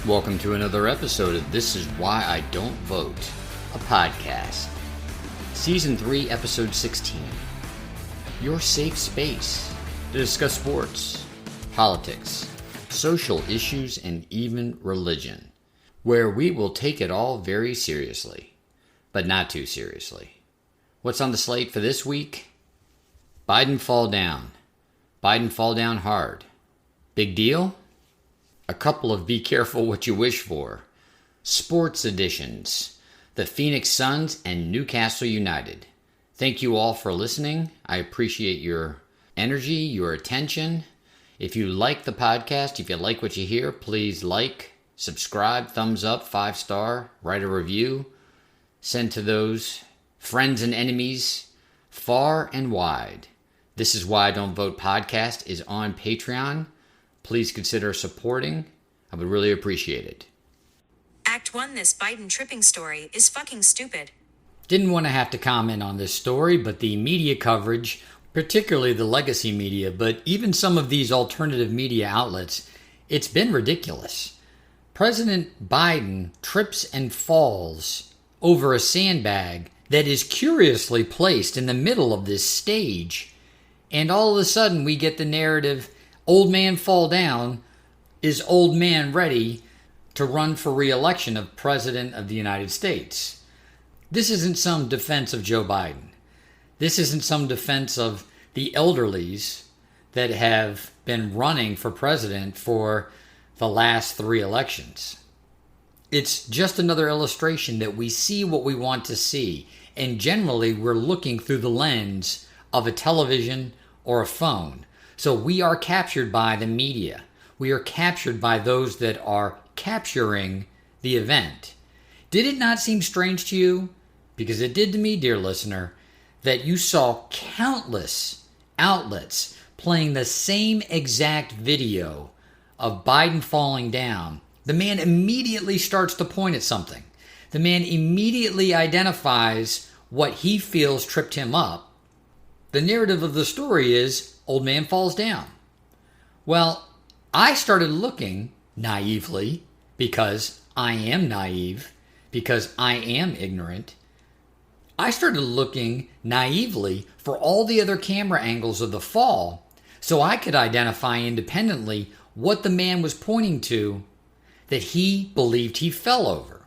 Welcome to another episode of This Is Why I Don't Vote, a podcast. Season 3, Episode 16. Your safe space to discuss sports, politics, social issues, and even religion, where we will take it all very seriously, but not too seriously. What's on the slate for this week? Biden fall down. Biden fall down hard. Big deal? A couple of be careful what you wish for. Sports editions. The Phoenix Suns and Newcastle United. Thank you all for listening. I appreciate your energy, your attention. If you like the podcast, if you like what you hear, please like, subscribe, thumbs up, 5-star, write a review. Send to those friends and enemies far and wide. This Is Why I Don't Vote podcast is on Patreon. Please consider supporting. I would really appreciate it. Act 1, this Biden tripping story is fucking stupid. Didn't want to have to comment on this story, but the media coverage, particularly the legacy media, but even some of these alternative media outlets, it's been ridiculous. President Biden trips and falls over a sandbag that is curiously placed in the middle of this stage, and all of a sudden we get the narrative, old man fall down, is old man ready to run for re-election of President of the United States. This isn't some defense of Joe Biden. This isn't some defense of the elderlies that have been running for president for the last 3 elections. It's just another illustration that we see what we want to see, and generally we're looking through the lens of a television or a phone. So we are captured by the media. We are captured by those that are capturing the event. Did it not seem strange to you? Because it did to me, dear listener, that you saw countless outlets playing the same exact video of Biden falling down. The man immediately starts to point at something. The man immediately identifies what he feels tripped him up. The narrative of the story is, old man falls down. Well, I started looking naively, because I am naive, because I am ignorant. I started looking naively for all the other camera angles of the fall so I could identify independently what the man was pointing to that he believed he fell over.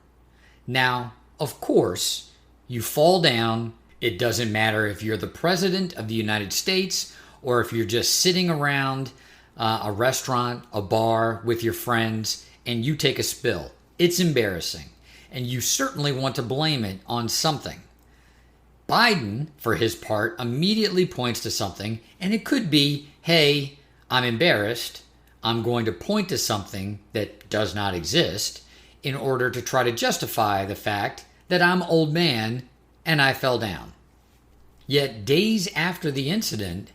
Now, of course, you fall down. It doesn't matter if you're the President of the United States or if you're just sitting around a restaurant, a bar with your friends, and you take a spill. It's embarrassing, and you certainly want to blame it on something. Biden, for his part, immediately points to something, and it could be, hey, I'm embarrassed. I'm going to point to something that does not exist in order to try to justify the fact that I'm old man and I fell down. Yet days after the incident,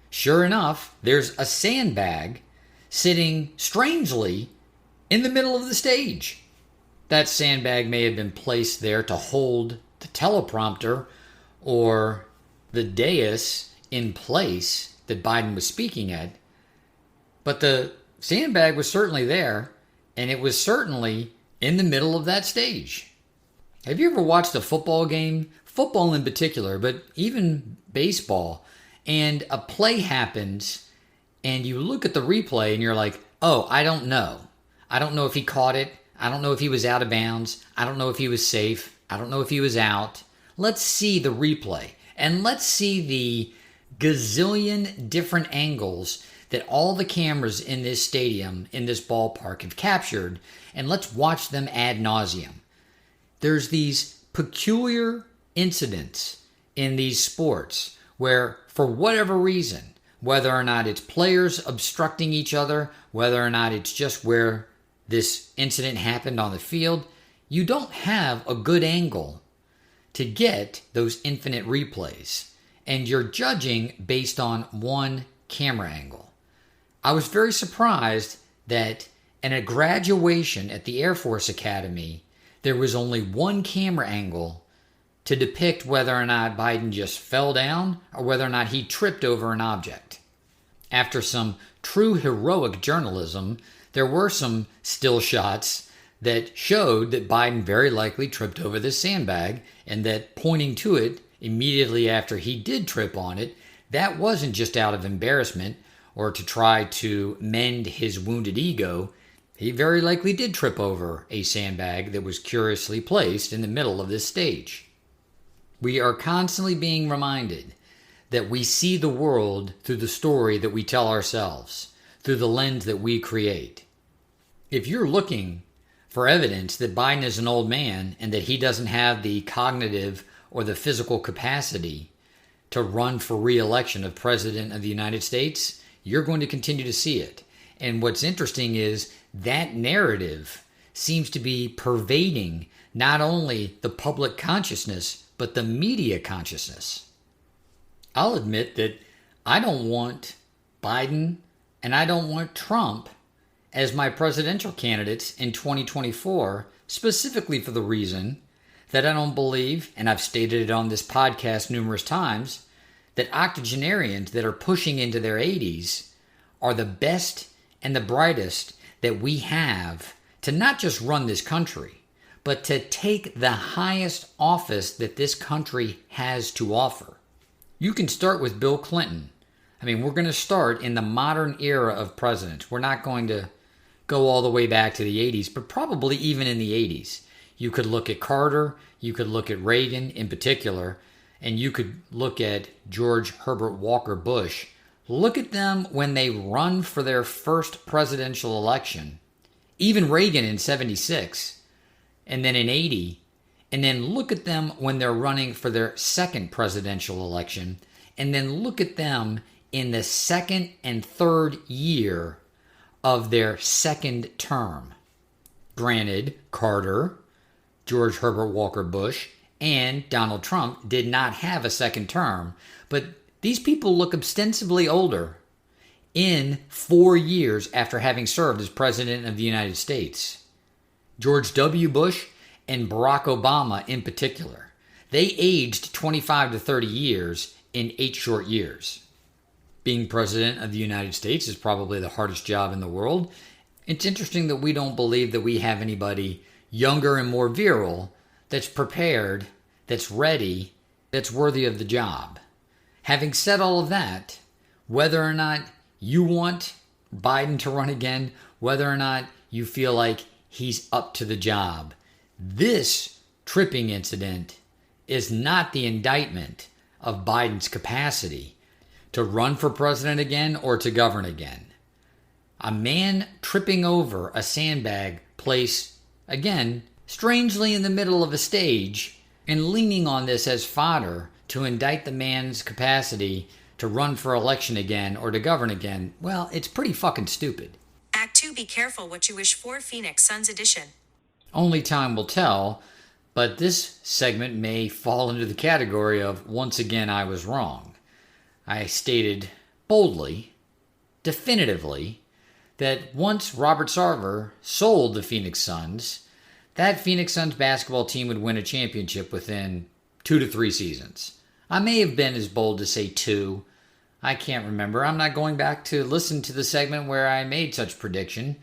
sure enough, there's a sandbag sitting strangely in the middle of the stage. That sandbag may have been placed there to hold the teleprompter or the dais in place that Biden was speaking at. But the sandbag was certainly there, and it was certainly in the middle of that stage. Have you ever watched a football game? Football in particular, but even baseball, and a play happens, and you look at the replay, and you're like, oh, I don't know. I don't know if he caught it. I don't know if he was out of bounds. I don't know if he was safe. I don't know if he was out. Let's see the replay, and let's see the gazillion different angles that all the cameras in this stadium, in this ballpark, have captured, and let's watch them ad nauseum. There's these peculiar incidents in these sports where, for whatever reason, whether or not it's players obstructing each other, whether or not it's just where this incident happened on the field, you don't have a good angle to get those infinite replays, and you're judging based on one camera angle. I was very surprised that in a graduation at the Air Force Academy, there was only one camera angle to depict whether or not Biden just fell down or whether or not he tripped over an object. After some true heroic journalism, there were some still shots that showed that Biden very likely tripped over this sandbag, and that pointing to it immediately after he did trip on it, that wasn't just out of embarrassment or to try to mend his wounded ego. He very likely did trip over a sandbag that was curiously placed in the middle of this stage. We are constantly being reminded that we see the world through the story that we tell ourselves, through the lens that we create. If you're looking for evidence that Biden is an old man and that he doesn't have the cognitive or the physical capacity to run for re-election of President of the United States, you're going to continue to see it. And what's interesting is that narrative seems to be pervading not only the public consciousness, but the media consciousness. I'll admit that I don't want Biden and I don't want Trump as my presidential candidates in 2024, specifically for the reason that I don't believe, and I've stated it on this podcast numerous times, that octogenarians that are pushing into their 80s are the best and the brightest that we have to not just run this country, but to take the highest office that this country has to offer. You can start with Bill Clinton. We're going to start in the modern era of presidents. We're not going to go all the way back to the 80s, but probably even in the 80s. You could look at Carter, you could look at Reagan in particular, and you could look at George Herbert Walker Bush. Look at them when they run for their first presidential election. Even Reagan in 76, and then in 80, and then look at them when they're running for their second presidential election, and then look at them in the second and third year of their second term. Granted, Carter, George Herbert Walker Bush, and Donald Trump did not have a second term, but these people look ostensibly older in 4 years after having served as President of the United States. George W. Bush and Barack Obama in particular, they aged 25 to 30 years in 8 short years. Being President of the United States is probably the hardest job in the world. It's interesting that we don't believe that we have anybody younger and more virile that's prepared, that's ready, that's worthy of the job. Having said all of that, whether or not you want Biden to run again, whether or not you feel like he's up to the job, this tripping incident is not the indictment of Biden's capacity to run for president again or to govern again. A man tripping over a sandbag placed, again, strangely in the middle of a stage and leaning on this as fodder to indict the man's capacity to run for election again or to govern again, well, it's pretty fucking stupid. Act 2 Be Careful What You Wish For, Phoenix Suns Edition. Only time will tell, but this segment may fall into the category of once again I was wrong. I stated boldly, definitively, that once Robert Sarver sold the Phoenix Suns, that Phoenix Suns basketball team would win a championship within 2 to 3 seasons. I may have been as bold to say 2. I can't remember. I'm not going back to listen to the segment where I made such prediction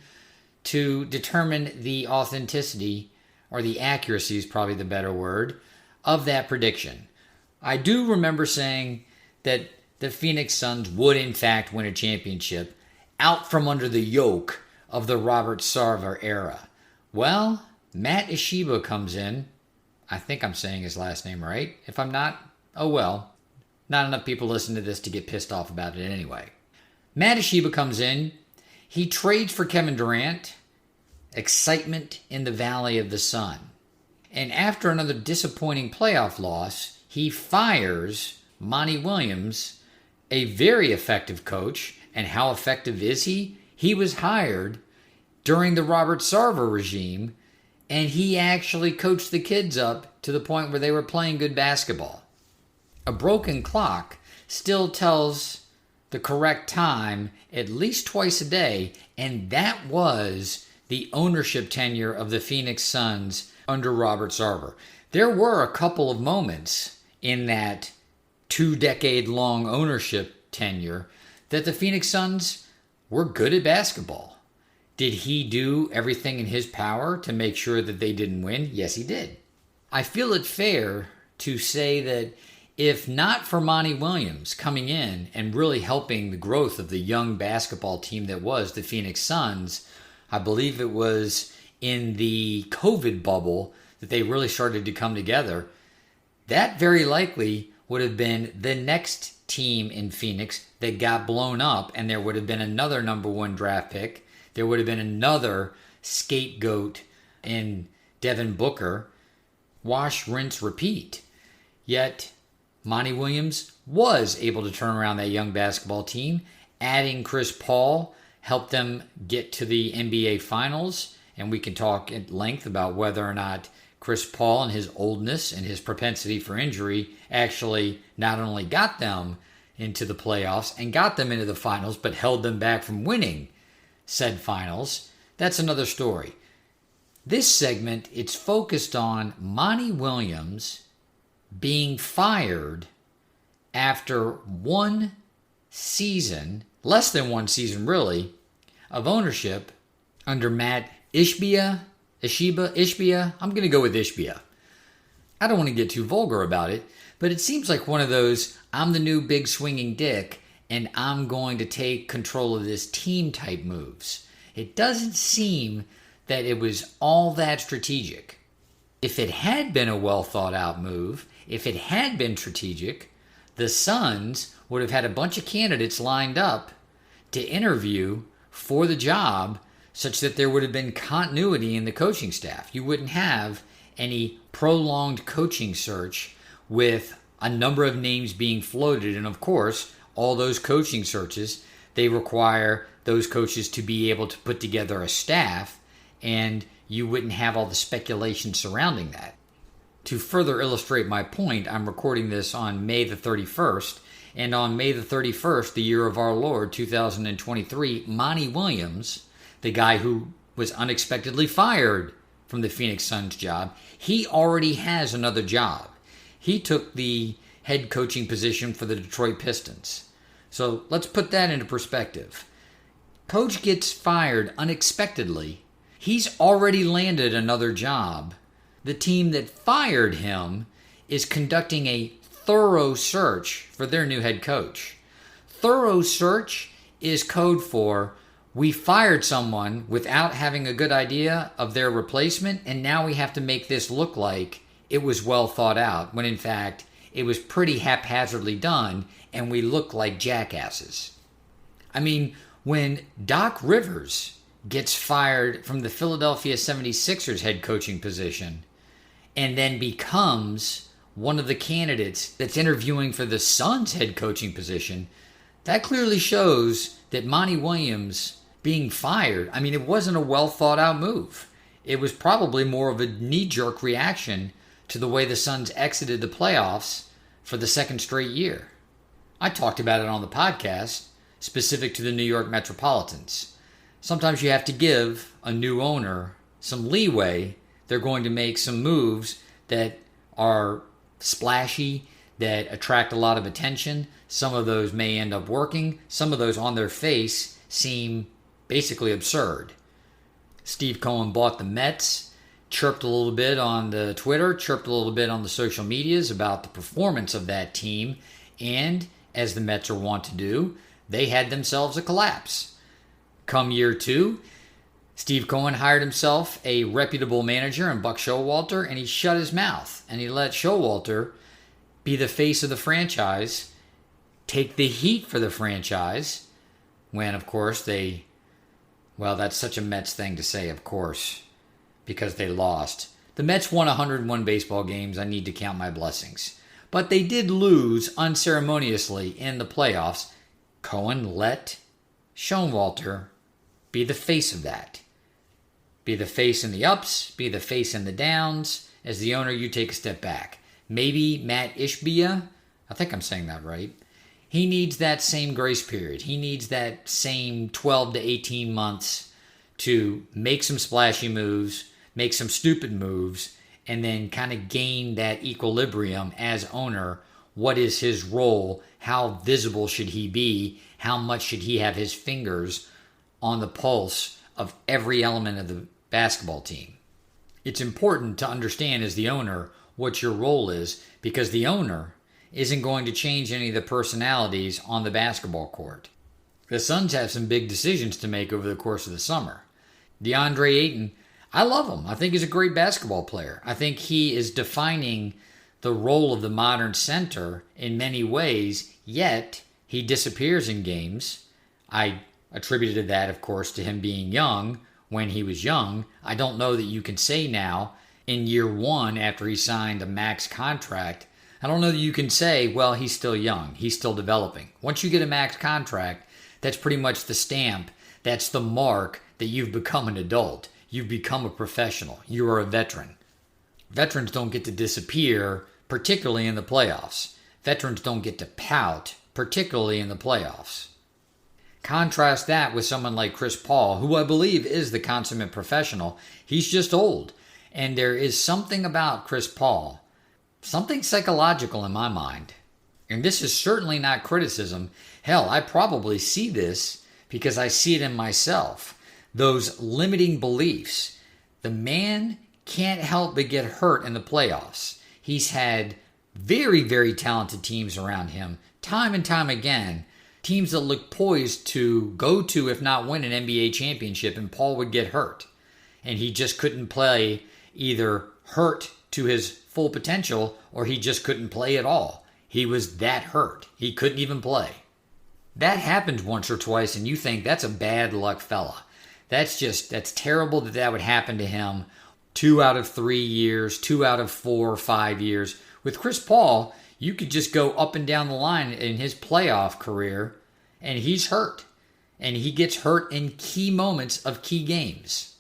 to determine the authenticity, or the accuracy is probably the better word, of that prediction. I do remember saying that the Phoenix Suns would in fact win a championship out from under the yoke of the Robert Sarver era. Well, Matt Ishiba comes in. I think I'm saying his last name right. If I'm not, oh well. Not enough people listen to this to get pissed off about it anyway. Matt Ishiba comes in. He trades for Kevin Durant. Excitement in the Valley of the Sun. And after another disappointing playoff loss, he fires Monty Williams, a very effective coach. And how effective is he? He was hired during the Robert Sarver regime, and he actually coached the kids up to the point where they were playing good basketball. A broken clock still tells the correct time at least twice a day, and that was the ownership tenure of the Phoenix Suns under Robert Sarver. There were a couple of moments in that 2-decade-long ownership tenure that the Phoenix Suns were good at basketball. Did he do everything in his power to make sure that they didn't win? Yes, he did. I feel it fair to say that if not for Monty Williams coming in and really helping the growth of the young basketball team that was the Phoenix Suns, I believe it was in the COVID bubble that they really started to come together, that very likely would have been the next team in Phoenix that got blown up, and there would have been another number one draft pick. There would have been another scapegoat in Devin Booker. Wash, rinse, repeat. Yet Monty Williams was able to turn around that young basketball team. Adding Chris Paul helped them get to the NBA Finals, and we can talk at length about whether or not Chris Paul and his oldness and his propensity for injury actually not only got them into the playoffs and got them into the finals, but held them back from winning said finals. That's another story. This segment, it's focused on Monty Williams being fired after one season, less than one season really, of ownership under Matt Ishbia. I'm going to go with Ishbia. I don't want to get too vulgar about it, but it seems like one of those, I'm the new big swinging dick, and I'm going to take control of this team type moves. It doesn't seem that it was all that strategic. If it had been a well thought out move, if it had been strategic, the Suns would have had a bunch of candidates lined up to interview for the job, such that there would have been continuity in the coaching staff. You wouldn't have any prolonged coaching search with a number of names being floated. And of course, all those coaching searches, they require those coaches to be able to put together a staff, and you wouldn't have all the speculation surrounding that. To further illustrate my point, I'm recording this on May the 31st, and on May the 31st, the year of our Lord, 2023, Monty Williams, the guy who was unexpectedly fired from the Phoenix Suns job, he already has another job. He took the head coaching position for the Detroit Pistons. So let's put that into perspective. Coach gets fired unexpectedly. He's already landed another job. The team that fired him is conducting a thorough search for their new head coach. Thorough search is code for we fired someone without having a good idea of their replacement, and now we have to make this look like it was well thought out, when in fact it was pretty haphazardly done, and we look like jackasses. I mean, when Doc Rivers gets fired from the Philadelphia 76ers head coaching position and then becomes one of the candidates that's interviewing for the Suns head coaching position, that clearly shows that Monty Williams being fired, I mean, it wasn't a well thought out move. It was probably more of a knee-jerk reaction to the way the Suns exited the playoffs for the second straight year. I talked about it on the podcast, specific to the New York Metropolitans. Sometimes you have to give a new owner some leeway. They're going to make some moves that are splashy, that attract a lot of attention. Some of those may end up working. Some of those on their face seem basically absurd. Steve Cohen bought the Mets, chirped a little bit on the Twitter, chirped a little bit on the social medias about the performance of that team, and as the Mets are wont to do, they had themselves a collapse. Come year two, Steve Cohen hired himself a reputable manager in Buck Showalter, and he shut his mouth, and he let Showalter be the face of the franchise, take the heat for the franchise, when, of course, well, that's such a Mets thing to say, of course, because they lost. The Mets won 101 baseball games. I need to count my blessings. But they did lose unceremoniously in the playoffs. Cohen let Showalter be the face of that. Be the face in the ups, be the face in the downs. As the owner, you take a step back. Maybe Matt Ishbia, I think I'm saying that right, he needs that same grace period. He needs that same 12 to 18 months to make some splashy moves, make some stupid moves, and then kind of gain that equilibrium as owner. What is his role? How visible should he be? How much should he have his fingers on the pulse of every element of the basketball team. It's important to understand as the owner what your role is, because the owner isn't going to change any of the personalities on the basketball court. The Suns have some big decisions to make over the course of the summer. DeAndre Ayton, I love him. I think he's a great basketball player. I think he is defining the role of the modern center in many ways, yet he disappears in games. I attributed that, of course, to him being young when he was young. I don't know that you can say now, in year one after he signed a max contract, I don't know that you can say, well, he's still young. He's still developing. Once you get a max contract, that's pretty much the stamp. That's the mark that you've become an adult. You've become a professional. You are a veteran. Veterans don't get to disappear, particularly in the playoffs. Veterans don't get to pout, particularly in the playoffs. Contrast that with someone like Chris Paul, who I believe is the consummate professional. He's just old. And there is something about Chris Paul, something psychological in my mind. And this is certainly not criticism. Hell, I probably see this because I see it in myself. Those limiting beliefs. The man can't help but get hurt in the playoffs. He's had very, very talented teams around him, time and time again. Teams that look poised to go to, if not win, an NBA championship, and Paul would get hurt. And he just couldn't play, either hurt to his full potential or he just couldn't play at all. He was that hurt. He couldn't even play. That happens once or twice and you think that's a bad luck fella. That's terrible that would happen to him 2 out of 3 years, 2 out of 4 or 5 years. With Chris Paul, you could just go up and down the line in his playoff career and he's hurt. And he gets hurt in key moments of key games.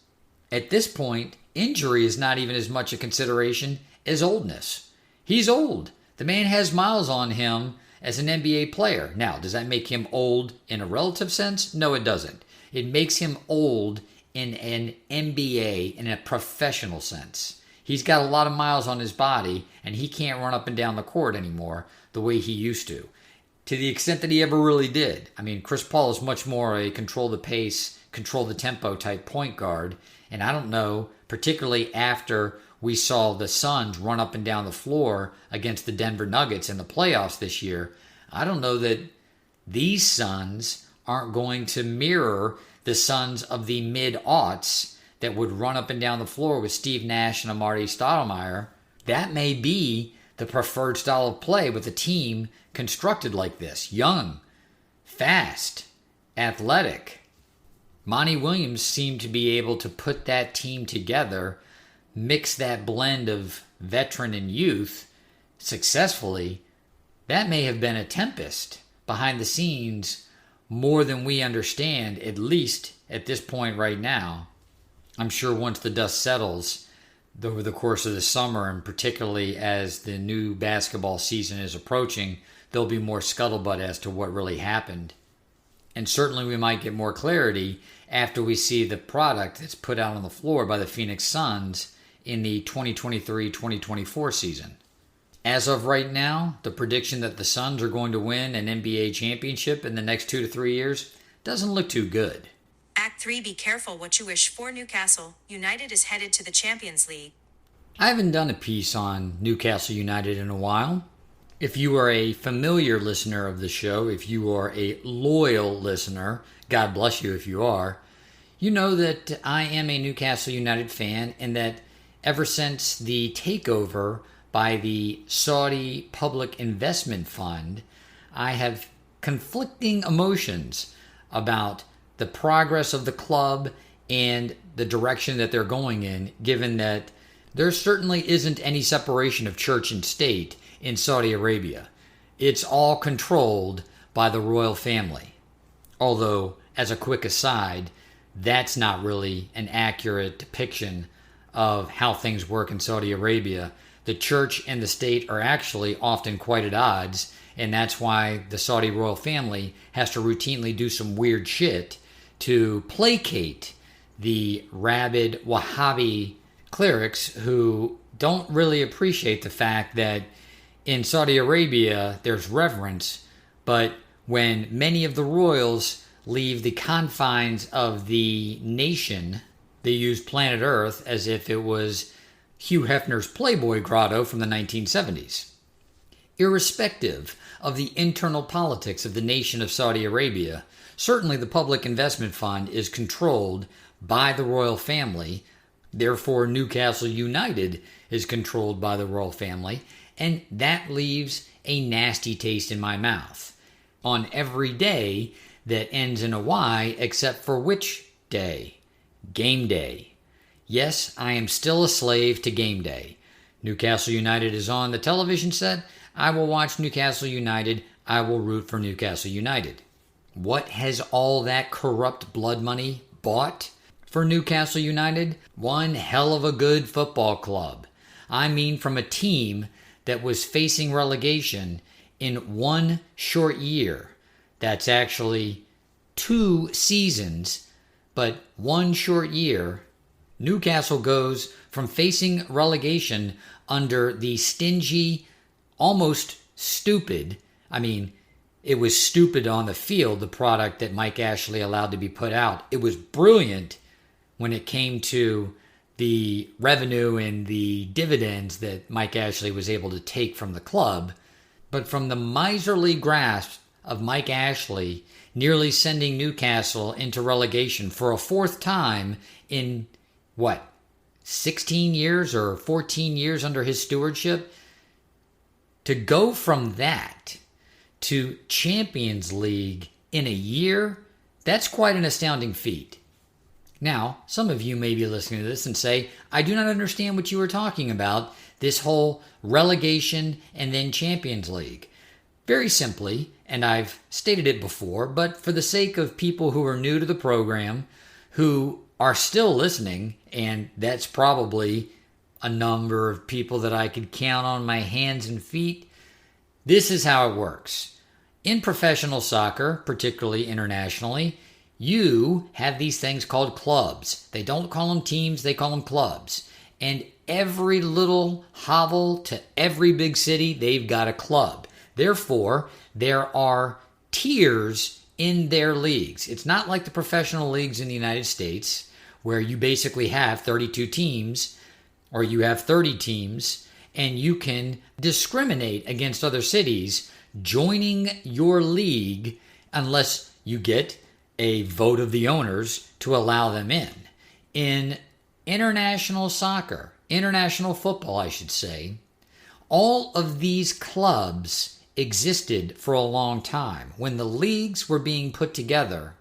At this point, injury is not even as much a consideration as oldness. He's old. The man has miles on him as an NBA player. Now, does that make him old in a relative sense? No, it doesn't. It makes him old in an NBA, in a professional sense. He's got a lot of miles on his body, and he can't run up and down the court anymore the way he used to the extent that he ever really did. I mean, Chris Paul is much more a control the pace, control the tempo type point guard, and I don't know, particularly after we saw the Suns run up and down the floor against the Denver Nuggets in the playoffs this year, I don't know that these Suns aren't going to mirror the Suns of the mid-aughts that would run up and down the floor with Steve Nash and Amar'e Stoudemire. That may be the preferred style of play with a team constructed like this. Young, fast, athletic. Monty Williams seemed to be able to put that team together, mix that blend of veteran and youth successfully. That may have been a tempest behind the scenes more than we understand, at least at this point right now. I'm sure once the dust settles over the course of the summer, and particularly as the new basketball season is approaching, there'll be more scuttlebutt as to what really happened. And certainly we might get more clarity after we see the product that's put out on the floor by the Phoenix Suns in the 2023-2024 season. As of right now, the prediction that the Suns are going to win an NBA championship in the next 2 to 3 years doesn't look too good. Act 3. Be careful what you wish for. Newcastle United is headed to the Champions League. I haven't done a piece on Newcastle United in a while. If you are a familiar listener of the show, if you are a loyal listener, God bless you if you are, you know that I am a Newcastle United fan, and that ever since the takeover by the Saudi Public Investment Fund, I have conflicting emotions about the progress of the club and the direction that they're going in, given that there certainly isn't any separation of church and state in Saudi Arabia. It's all controlled by the royal family. Although, as a quick aside, that's not really an accurate depiction of how things work in Saudi Arabia. The church and the state are actually often quite at odds, and that's why the Saudi royal family has to routinely do some weird shit to placate the rabid Wahhabi clerics who don't really appreciate the fact that in Saudi Arabia there's reverence, but when many of the royals leave the confines of the nation. They used planet Earth as if it was Hugh Hefner's Playboy grotto from the 1970s. Irrespective of the internal politics of the nation of Saudi Arabia, certainly the public investment fund is controlled by the royal family. Therefore, Newcastle United is controlled by the royal family, and that leaves a nasty taste in my mouth on every day that ends in a Y, except for which day? Game day. Yes, I am still a slave to game day. Newcastle United is on the television set. I will watch Newcastle United. I will root for Newcastle United. What has all that corrupt blood money bought for Newcastle United? One hell of a good football club. I mean, from a team that was facing relegation in one short year. That's actually 2 seasons, but one short year. Newcastle goes from facing relegation under the stingy, almost stupid, it was stupid on the field, the product that Mike Ashley allowed to be put out. It was brilliant when it came to the revenue and the dividends that Mike Ashley was able to take from the club. But from the miserly grasp of Mike Ashley nearly sending Newcastle into relegation for a 4th time in, 16 years or 14 years under his stewardship? To go from that to Champions League in a year, that's quite an astounding feat. Now, some of you may be listening to this and say, I do not understand what you were talking about, this whole relegation and then Champions League. Very simply, and I've stated it before, but for the sake of people who are new to the program, who are still listening, and that's probably a number of people that I could count on my hands and feet, this is how it works. In professional soccer, particularly internationally, you have these things called clubs. They don't call them teams, they call them clubs. And every little hovel to every big city, they've got a club. Therefore, there are tiers in their leagues. It's not like the professional leagues in the United States, where you basically have 32 teams, or you have 30 teams, and you can discriminate against other cities joining your league unless you get a vote of the owners to allow them in. In international soccer, international football, I should say, all of these clubs existed for a long time. When the leagues were being put together,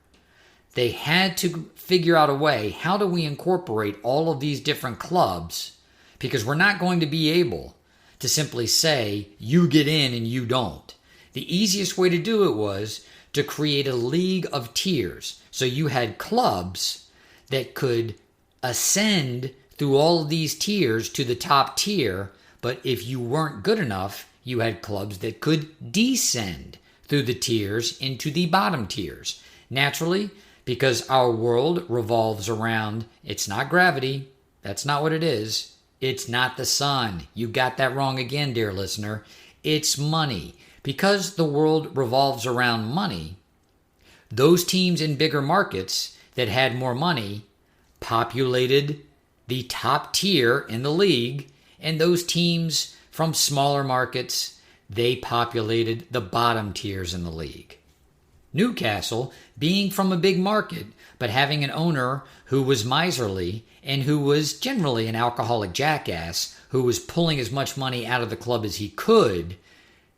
they had to figure out a way, how do we incorporate all of these different clubs? Because we're not going to be able to simply say, you get in and you don't. The easiest way to do it was to create a league of tiers. So you had clubs that could ascend through all of these tiers to the top tier, but if you weren't good enough, you had clubs that could descend through the tiers into the bottom tiers. Naturally, because our world revolves around, it's not gravity, that's not what it is. It's not the sun. You got that wrong again, dear listener. It's money. Because the world revolves around money, those teams in bigger markets that had more money populated the top tier in the league, and those teams from smaller markets, they populated the bottom tiers in the league. Newcastle, being from a big market, but having an owner who was miserly and who was generally an alcoholic jackass, who was pulling as much money out of the club as he could,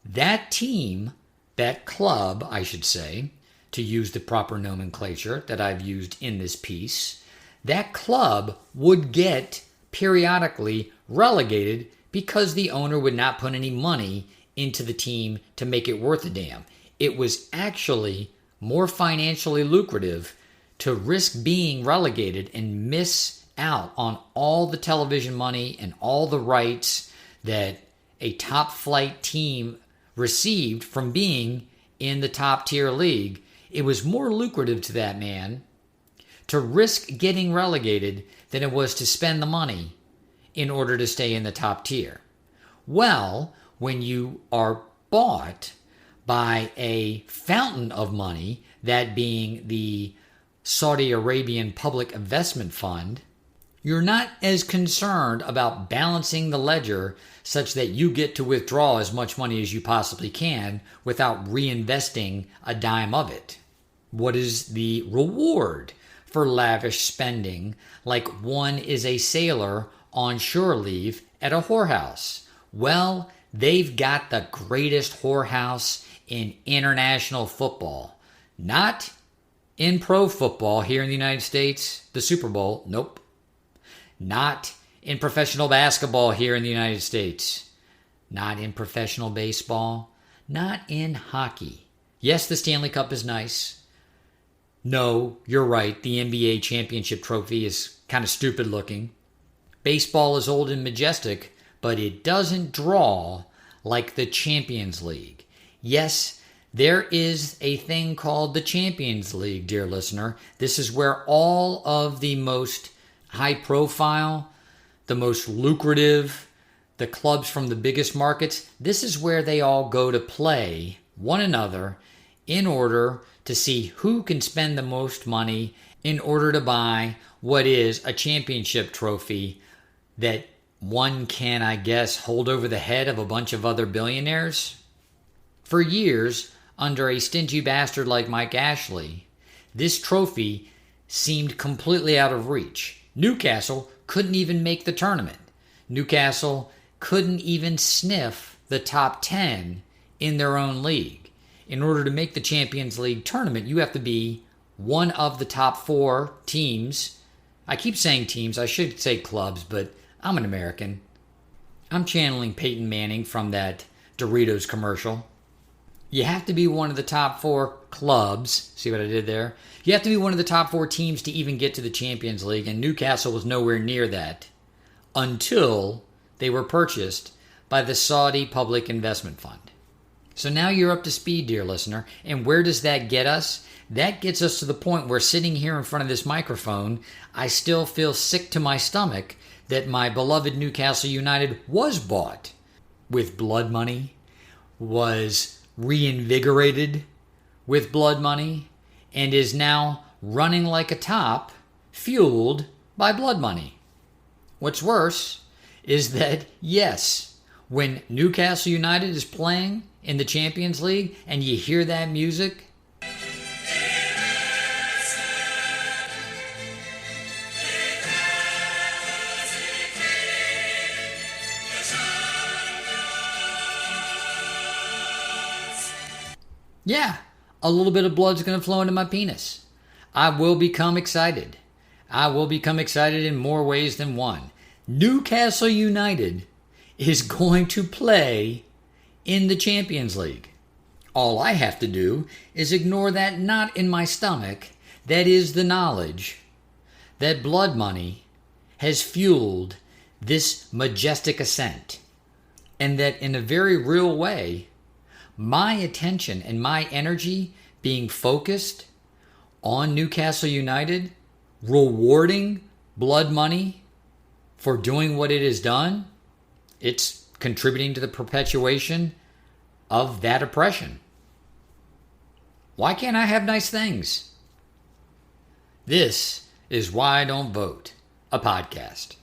that team, that club, I should say, to use the proper nomenclature that I've used in this piece, that club would get periodically relegated because the owner would not put any money into the team to make it worth a damn. It was actually more financially lucrative to risk being relegated and miss out on all the television money and all the rights that a top flight team received from being in the top tier league. It was more lucrative to that man to risk getting relegated than it was to spend the money in order to stay in the top tier. Well, when you are bought by a fountain of money, that being the Saudi Arabian Public Investment Fund, you're not as concerned about balancing the ledger such that you get to withdraw as much money as you possibly can without reinvesting a dime of it. What is the reward for lavish spending, like one is a sailor on shore leave at a whorehouse? Well, they've got the greatest whorehouse in international football. Not in pro football here in the United States, the Super Bowl, nope. Not in professional basketball here in the United States. Not in professional baseball. Not in hockey. Yes, the Stanley Cup is nice. No, you're right, the NBA championship trophy is kind of stupid looking. Baseball is old and majestic, but it doesn't draw like the Champions League. Yes, there is a thing called the Champions League, dear listener. This is where all of the most high profile, the most lucrative, the clubs from the biggest markets, this is where they all go to play one another in order to see who can spend the most money in order to buy what is a championship trophy that one can, I guess, hold over the head of a bunch of other billionaires. For years, under a stingy bastard like Mike Ashley, this trophy seemed completely out of reach. Newcastle couldn't even make the tournament. Newcastle couldn't even sniff the top 10 in their own league. In order to make the Champions League tournament, you have to be one of the top 4 teams. I keep saying teams, I should say clubs, but I'm an American. I'm channeling Peyton Manning from that Doritos commercial. You have to be one of the top 4 clubs. See what I did there? You have to be one of the top 4 teams to even get to the Champions League, and Newcastle was nowhere near that until they were purchased by the Saudi Public Investment Fund. So now you're up to speed, dear listener. And where does that get us? That gets us to the point where sitting here in front of this microphone, I still feel sick to my stomach that my beloved Newcastle United was bought with blood money, was reinvigorated with blood money, and is now running like a top, fueled by blood money. What's worse is that, yes, when Newcastle United is playing in the Champions League and you hear that music, yeah, a little bit of blood's going to flow into my penis. I will become excited. I will become excited in more ways than one. Newcastle United is going to play in the Champions League. All I have to do is ignore that knot in my stomach that is the knowledge that blood money has fueled this majestic ascent, and that in a very real way, my attention and my energy being focused on Newcastle United, rewarding blood money for doing what it has done, it's contributing to the perpetuation of that oppression. Why can't I have nice things? This is Why I Don't Vote, a podcast.